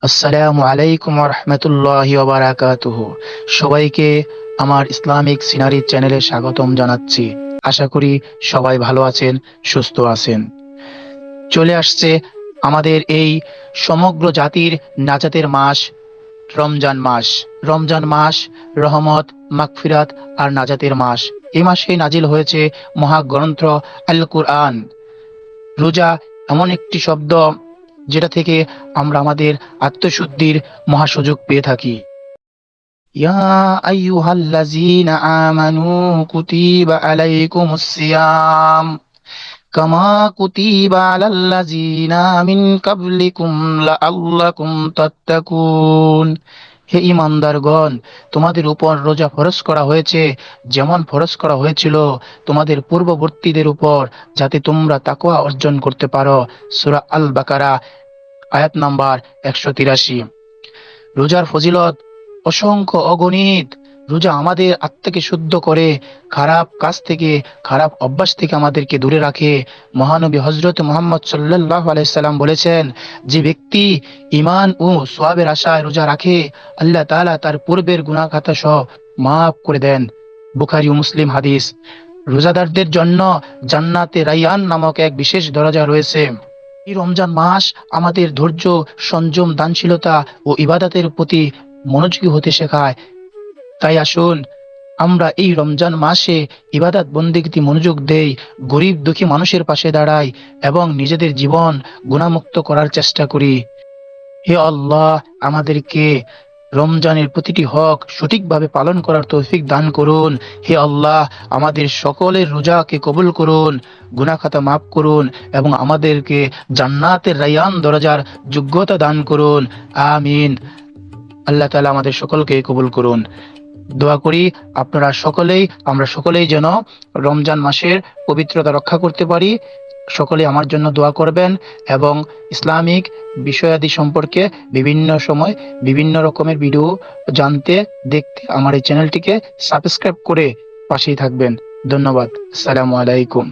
আসসালামু আলাইকুম ওয়া রাহমাতুল্লাহি ওয়া বারাকাতুহু। সবাইকে আমার ইসলামিক সিনারি চ্যানেলে স্বাগতম জানাচ্ছি। আশা করি সবাই ভালো আছেন, সুস্থ আছেন। চলে আসছে আমাদের এই সমগ্র জাতির নাজাতের মাস রমজান মাস। রমজান মাস রহমত, মাগফিরাত আর নাজাতের মাস। এই মাসে নাজিল হয়েছে মহাগ্রন্থ আল কুরআন। রোজা এমন একটি শব্দ যেটা থেকে আমরা আমাদের আত্মশুদ্ধির মহাসুযোগ পেয়ে থাকি। ইয়া আইয়ুহাল্লাযীনা আমানু কুতিবা আলাইকুমুস সিয়াম কামা কুতিবা আলাল্লাযীনা মিন ক্বাবলিকুম লাআল্লাকুম তাত্তাকুন। হে ঈমানদারগণ, তোমাদের উপর রোজা ফরজ করা হয়েছে যেমন ফরজ করা হয়েছিল তোমাদের পূর্ববর্তীদের উপর, যাতে তোমরা তাকওয়া অর্জন করতে পারো। সূরা আল বাকারা আয়াত নাম্বার 183। রোজার ফজিলত অসংখ্য, অগণিত। রোজা আমাদের আত্মাকে শুদ্ধ করে, খারাপ কাজ থেকে, খারাপ অভ্যাস থেকে আমাদেরকে দূরে রাখে। মহানবী হযরত মুহাম্মদ সাল্লাল্লাহু আলাইহি সাল্লাম বলেছেন, যে ব্যক্তি ঈমান ও সওয়াবের আশায় রোজা রাখে, আল্লাহ তাআলা তার পূর্বের গুনাহ খাতা সব মাফ করে দেন। বুখারী ও মুসলিম হাদিস। রোজাদারদের জন্য জান্নাতে রায়্যান নামক এক বিশেষ দরজা রয়েছে। এই রমজান মাস আমাদের ধৈর্য, সংযম, দানশীলতা ও ইবাদতের প্রতি মনোযোগী হতে শেখায়। তাই আসুন আমরা এই রমজান মাসে ইবাদত বন্দেগীতে মনোযোগ দেই, গরিব দুঃখী মানুষের পাশে দাঁড়াই এবং নিজেদের জীবন গুনাহমুক্ত করার চেষ্টা করি। হে আল্লাহ, আমাদেরকে রমজানের প্রতিটি হক সঠিকভাবে পালন করার তৌফিক দান করুন। হে আল্লাহ, আমাদের সকলের রোজাকে কবুল করুন, গুনাহ খাতা মাফ করুন এবং আমাদেরকে জান্নাতের রায়্যান দরজার যোগ্যতা দান করুন। আমিন। আল্লাহ তাআলা আমাদের সকলকে কবুল করুন। দোয়া করি আমরা সকলেই যেন রমজান মাসের পবিত্রতা রক্ষা করতে পারি। সকলে আমার জন্য দোয়া করবেন এবং ইসলামিক বিষয়াদি সম্পর্কে বিভিন্ন সময় বিভিন্ন রকমের ভিডিও জানতে, দেখতে আমার এই চ্যানেলটিকে সাবস্ক্রাইব করে পাশেই থাকবেন। ধন্যবাদ। আসসালামু আলাইকুম।